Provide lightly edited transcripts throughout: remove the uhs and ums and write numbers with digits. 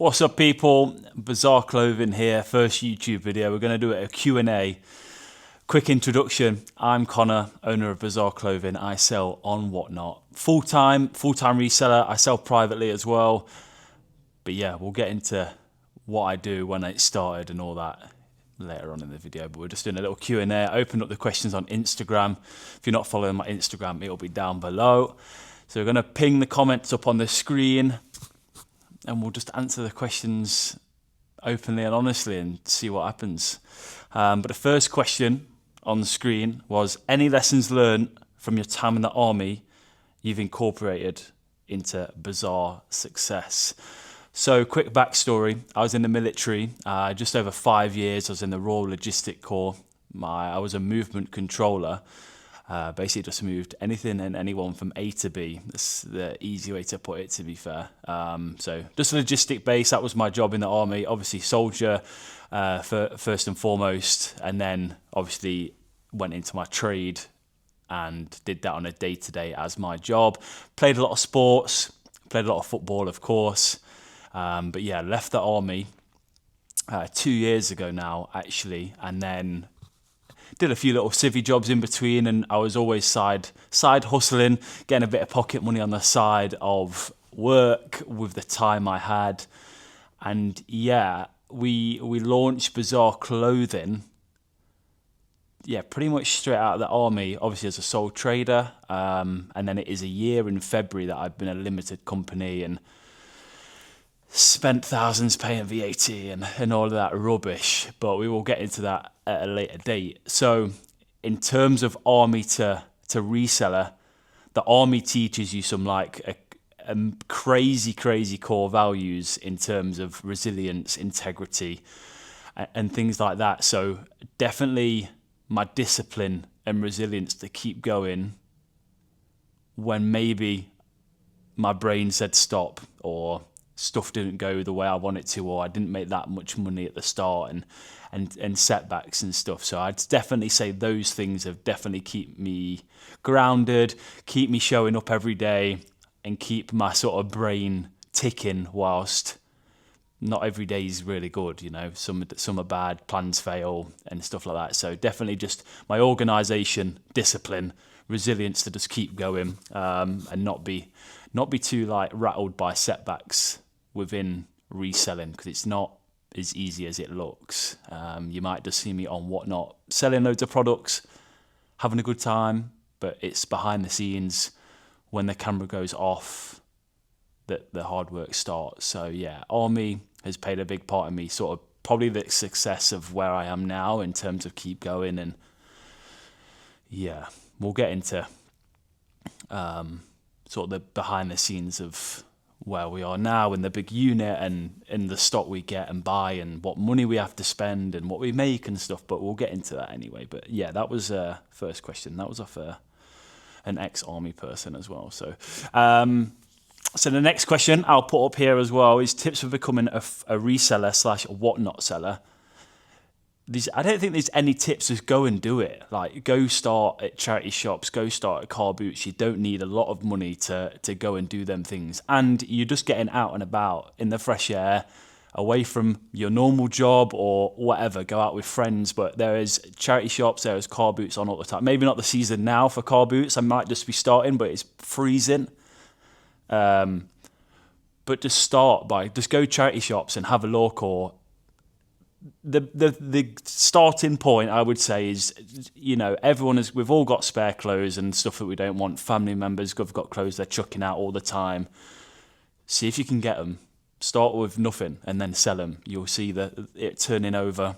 What's up, people? Bizarre Clothing here, first YouTube video. We're going to do a Q&A. Quick introduction. I'm Connor, owner of Bizarre Clothing. I sell on Whatnot. Full-time reseller. I sell privately as well. But yeah, we'll get into what I do, when it started and all that later on in the video. But we're just doing a little Q&A. I opened up the questions on Instagram. If you're not following my Instagram, it'll be down below. So we're going to ping the comments up on the screen, and we'll just answer the questions openly and honestly and see what happens. But the first question on the screen was, any lessons learned from your time in the army you've incorporated into Bizarre success? So quick backstory, I was in the military, just over 5 years. I was in the Royal Logistic Corps. I was a movement controller. Basically just moved anything and anyone from A to B. That's the easy way to put it, to be fair. So just a logistic base, that was my job in the army. Obviously soldier first and foremost, and then obviously went into my trade and did that on a day-to-day as my job. Played a lot of sports, played a lot of football, of course. But yeah, left the army 2 years ago now, actually, and then did a few little civvy jobs in between, and I was always side hustling, getting a bit of pocket money on the side of work with the time I had. And yeah, we launched Bizarre Clothing, yeah, pretty much straight out of the army, obviously as a sole trader. And then it is a year in February that I've been a limited company and spent thousands paying VAT and all of that rubbish, but we will get into that at a later date. So in terms of army to reseller, the army teaches you some like a crazy core values in terms of resilience, integrity, and things like that. So definitely my discipline and resilience to keep going when maybe my brain said stop, or stuff didn't go the way I want it to, or I didn't make that much money at the start, and setbacks and stuff. So I'd definitely say those things have definitely keep me grounded, keep me showing up every day, and keep my sort of brain ticking whilst not every day is really good, you know. Some are bad, plans fail and stuff like that. So definitely just my organisation, discipline, resilience to just keep going, and not be too like rattled by setbacks within reselling, because it's not as easy as it looks. You might just see me on Whatnot selling loads of products, having a good time, but it's behind the scenes when the camera goes off that the hard work starts. So yeah, army has played a big part in me, sort of probably the success of where I am now in terms of keep going. And yeah, we'll get into sort of the behind the scenes of where we are now in the big unit, and in the stock we get and buy, and what money we have to spend and what we make and stuff, but we'll get into that anyway. But yeah, that was first question. That was off an ex-army person as well. So so the next question I'll put up here as well is tips for becoming a reseller / Whatnot seller. I don't think there's any tips. Just go and do it. Like, go start at charity shops, go start at car boots. You don't need a lot of money to go and do them things. And you're just getting out and about in the fresh air, away from your normal job or whatever. Go out with friends. But there is charity shops, there is car boots on all the time. Maybe not the season now for car boots. I might just be starting, but it's freezing. But just go charity shops and have a look. Or the starting point, I would say, is, you know, we've all got spare clothes and stuff that we don't want. Family members have got clothes they're chucking out all the time. See if you can get them. Start with nothing and then sell them. You'll see it turning over.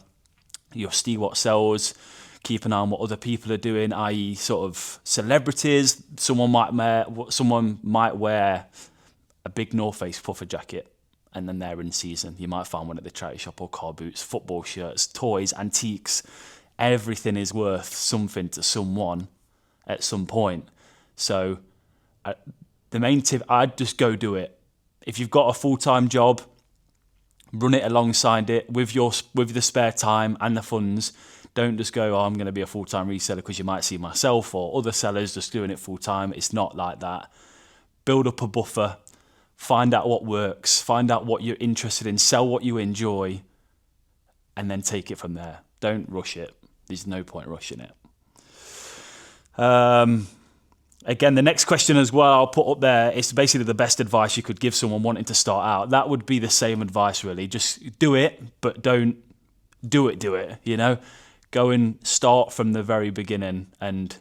You'll see what sells. Keep an eye on what other people are doing, i.e. sort of celebrities. Someone might wear a big North Face puffer jacket, and then they're in season. You might find one at the charity shop, or car boots, football shirts, toys, antiques. Everything is worth something to someone at some point. So the main tip, I'd just go do it. If you've got a full-time job, run it alongside it with the spare time and the funds. Don't just go, I'm going to be a full-time reseller, because you might see myself or other sellers just doing it full-time. It's not like that. Build up a buffer. Find out what works, find out what you're interested in, sell what you enjoy, and then take it from there. Don't rush it. There's no point rushing it. Again, the next question as well, I'll put up there, it's basically the best advice you could give someone wanting to start out. That would be the same advice, really. Just do it, but don't do it, you know? Go and start from the very beginning and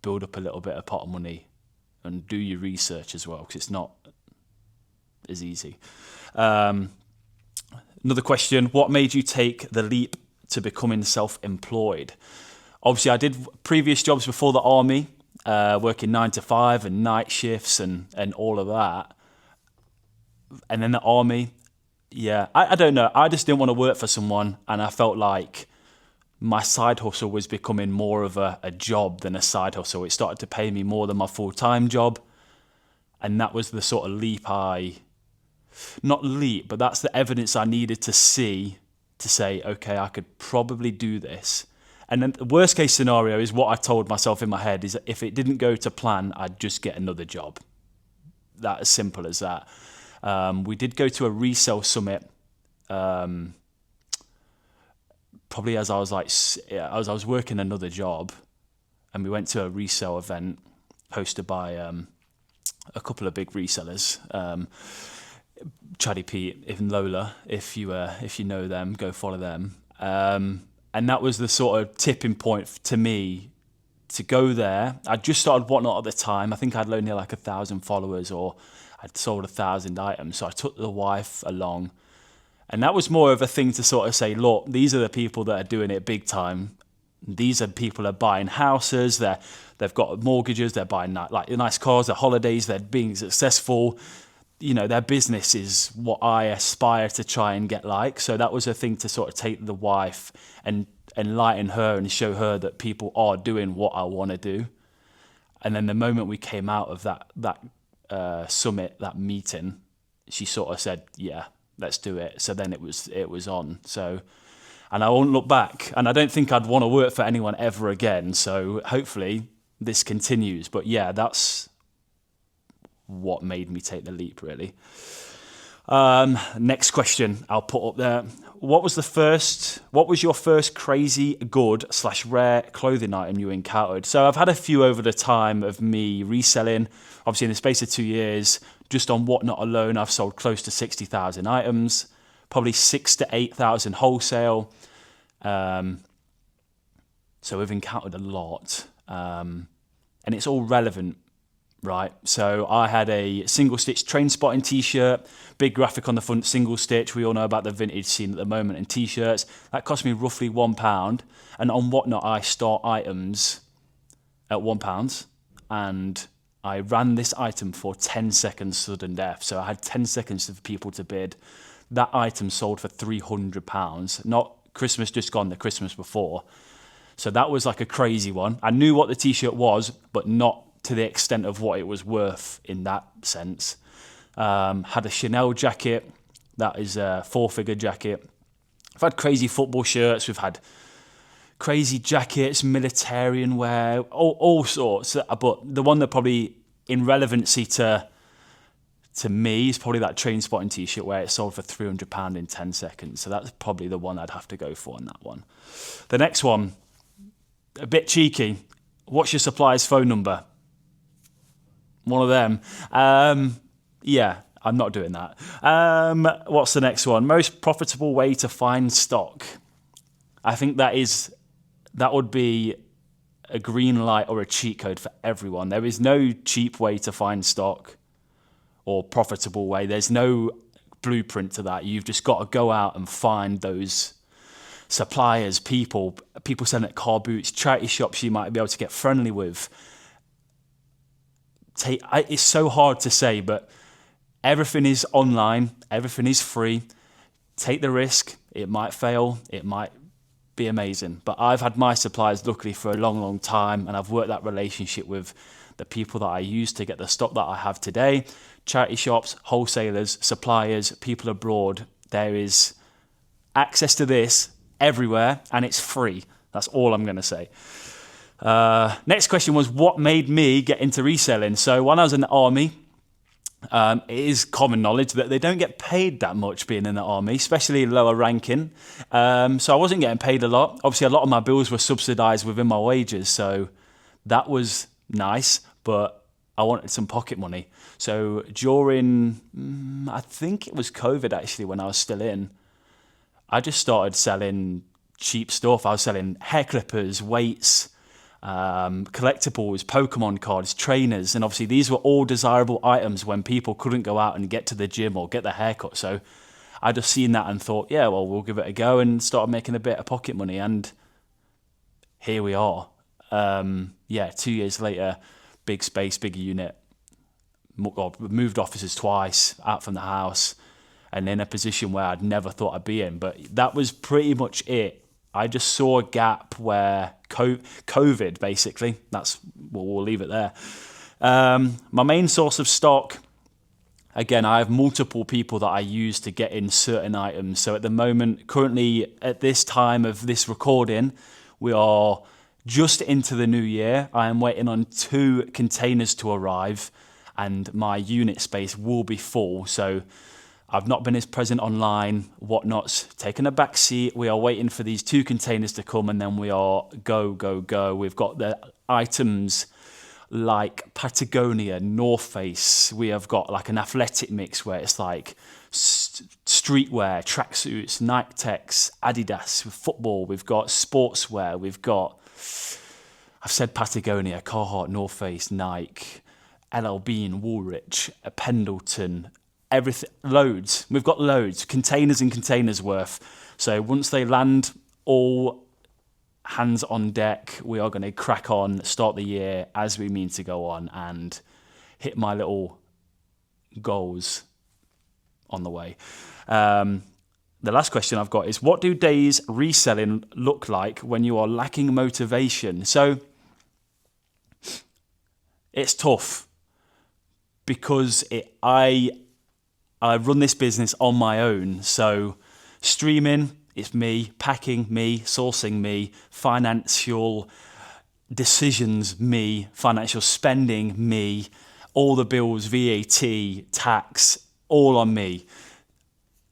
build up a little bit of pot of money and do your research as well, because it's not as easy. Another question, what made you take the leap to becoming self-employed? Obviously, I did previous jobs before the army, working 9 to 5 and night shifts and all of that. And then the army, yeah, I don't know. I just didn't want to work for someone, and I felt like my side hustle was becoming more of a job than a side hustle. It started to pay me more than my full-time job. And that was the sort of leap but that's the evidence I needed to see to say, okay, I could probably do this. And then the worst case scenario is what I told myself in my head is that if it didn't go to plan, I'd just get another job. That as simple as that. We did go to a resale summit, probably as I was working another job, and we went to a resale event hosted by a couple of big resellers, Chaddy Pete and Lola. If you know them, go follow them. And that was the sort of tipping point to me to go there. I just started Whatnot at the time. I think I'd only like 1,000 followers, or I'd sold 1,000 items. So I took the wife along. And that was more of a thing to sort of say, look, these are the people that are doing it big time. These are people that are buying houses. They've got mortgages. They're buying like nice cars, their holidays. They're being successful. You know, their business is what I aspire to try and get like. So that was a thing to sort of take the wife and enlighten her and show her that people are doing what I want to do. And then the moment we came out of that summit, that meeting, she sort of said, yeah, let's do it. So then it was on. So, and I won't look back. And I don't think I'd want to work for anyone ever again. So hopefully this continues. But yeah, that's what made me take the leap, really. Next question I'll put up there. What was your first crazy good / rare clothing item you encountered? So I've had a few over the time of me reselling. Obviously in the space of 2 years, just on Whatnot alone, I've sold close to 60,000 items, probably 6,000 to 8,000 wholesale. So we've encountered a lot. And it's all relevant. Right, so I had a single stitch train spotting t-shirt, big graphic on the front, single stitch. We all know about the vintage scene at the moment in t-shirts. That cost me roughly £1. And on Whatnot, I start items at £1. And I ran this item for 10 seconds sudden death. So I had 10 seconds for people to bid. That item sold for £300, not Christmas just gone, the Christmas before. So that was like a crazy one. I knew what the t-shirt was, but not to the extent of what it was worth in that sense. Had a Chanel jacket, that is a 4-figure jacket. I've had crazy football shirts, we've had crazy jackets, militarian wear, all sorts. But the one that probably in relevancy to me is probably that train spotting t-shirt where it sold for £300 in 10 seconds. So that's probably the one I'd have to go for on that one. The next one, a bit cheeky. What's your supplier's phone number? One of them. Yeah, I'm not doing that. What's the next one? Most profitable way to find stock. I think that would be a green light or a cheat code for everyone. There is no cheap way to find stock or profitable way. There's no blueprint to that. You've just got to go out and find those suppliers, people selling at car boots, charity shops you might be able to get friendly with. It's so hard to say, but everything is online, everything is free. Take the risk. It might fail, it might be amazing. But I've had my suppliers luckily for a long, long time, and I've worked that relationship with the people that I use to get the stock that I have today. Charity shops, wholesalers, suppliers, people abroad. There is access to this everywhere, and it's free. That's all I'm going to say. Next question was, what made me get into reselling? So when I was in the army, It is common knowledge that they don't get paid that much being in the army, especially lower ranking. So I wasn't getting paid a lot. Obviously, a lot of my bills were subsidised within my wages, so that was nice, but I wanted some pocket money. So during, I think it was COVID actually, when I was still in, I just started selling cheap stuff. I was selling hair clippers, weights, collectibles, Pokemon cards, trainers, and obviously these were all desirable items when people couldn't go out and get to the gym or get their haircut. So I just seen that and thought, yeah, well, we'll give it a go, and started making a bit of pocket money, and here we are. 2 years later, big space, big unit, moved offices twice, out from the house, and in a position where I'd never thought I'd be in. But that was pretty much it. I just saw a gap where COVID, basically, we'll leave it there. My main source of stock, again, I have multiple people that I use to get in certain items. So at the moment, currently at this time of this recording, we are just into the new year. I am waiting on 2 containers to arrive, and my unit space will be full. So I've not been as present online, whatnot's taken a back seat. We are waiting for these 2 containers to come, and then we are go. We've got the items like Patagonia, North Face. We have got like an athletic mix where it's like streetwear, tracksuits, Nike Techs, Adidas, football. We've got sportswear. We've got, I've said Patagonia, Carhartt, North Face, Nike, LL Bean, Woolrich, Pendleton, everything, loads. We've got loads, containers and containers worth. So once they land, all hands on deck, we are going to crack on, start the year as we mean to go on, and hit my little goals on the way. The last question I've got is, what do days reselling look like when you are lacking motivation? So it's tough because I run this business on my own. So streaming, it's me, packing, me, sourcing, me, financial decisions, me, financial spending, me, all the bills, VAT, tax, all on me.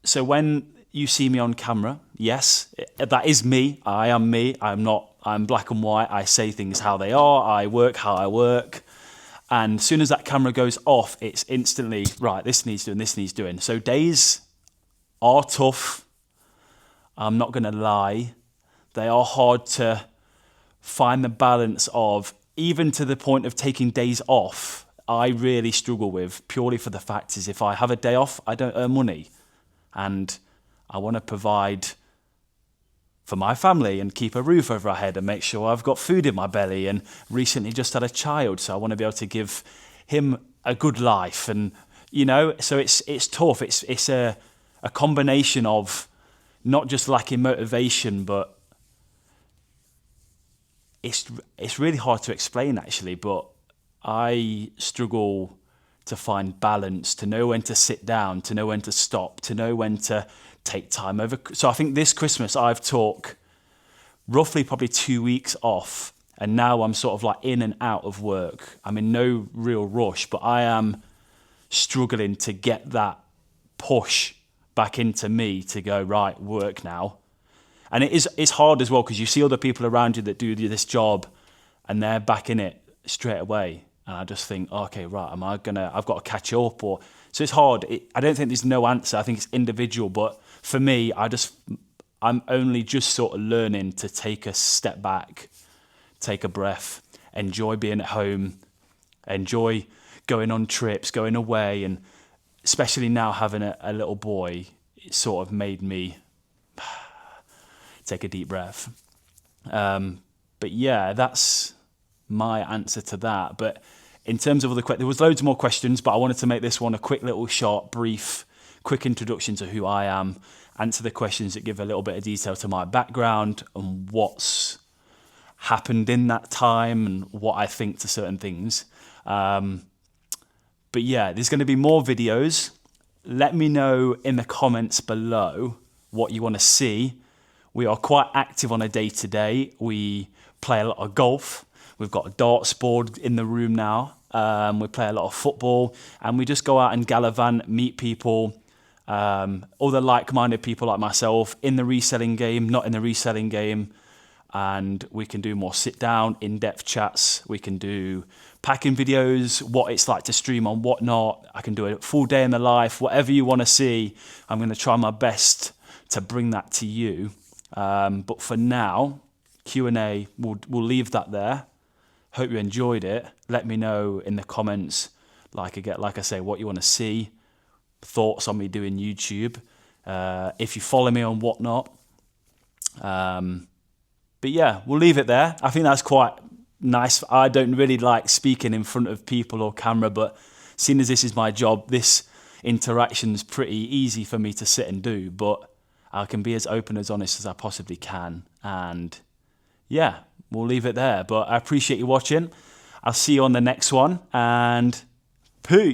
So when you see me on camera, yes, that is me. I am me. I'm black and white. I say things how they are. I work how I work. And as soon as that camera goes off, it's instantly, right, this needs doing, this needs doing. So days are tough. I'm not going to lie. They are hard to find the balance of, even to the point of taking days off, I really struggle with, purely for the fact is if I have a day off, I don't earn money. And I want to provide for my family and keep a roof over our head and make sure I've got food in my belly, and recently just had a child, so I want to be able to give him a good life, and so it's tough. It's a combination of not just lacking motivation, but it's really hard to explain actually, but I struggle to find balance, to know when to sit down, to know when to stop, to know when to take time over. So I think this Christmas I've took roughly probably 2 weeks off, and now I'm sort of like in and out of work. I'm in no real rush, but I am struggling to get that push back into me to go, right, work now. And it's hard as well, because you see other people around you that do this job and they're back in it straight away. And I just think, okay, right, I've got to catch up. So it's hard. I don't think there's no answer. I think it's individual. But for me, I'm only just sort of learning to take a step back, take a breath, enjoy being at home, enjoy going on trips, going away. And especially now having a little boy, it sort of made me take a deep breath. But yeah, that's my answer to that. But in terms of other questions, there was loads more questions, but I wanted to make this one a quick little short, brief, quick introduction to who I am, answer the questions that give a little bit of detail to my background and what's happened in that time and what I think to certain things. But yeah, there's going to be more videos. Let me know in the comments below what you want to see. We are quite active on a day-to-day. We play a lot of golf. We've got a darts board in the room now. We play a lot of football, and we just go out and gallivant, meet people, other like-minded people like myself in the reselling game, not in the reselling game. And we can do more sit-down, in-depth chats. We can do packing videos, what it's like to stream on Whatnot. I can do a full day in the life, whatever you want to see. I'm going to try my best to bring that to you. But for now, Q&A, we'll leave that there. Hope you enjoyed it. Let me know in the comments, like I say, what you want to see, thoughts on me doing YouTube. If you follow me on Whatnot. But yeah, we'll leave it there. I think that's quite nice. I don't really like speaking in front of people or camera, but seeing as this is my job, this interaction's pretty easy for me to sit and do, but I can be as open, as honest as I possibly can. And yeah, we'll leave it there. But I appreciate you watching. I'll see you on the next one, and peace.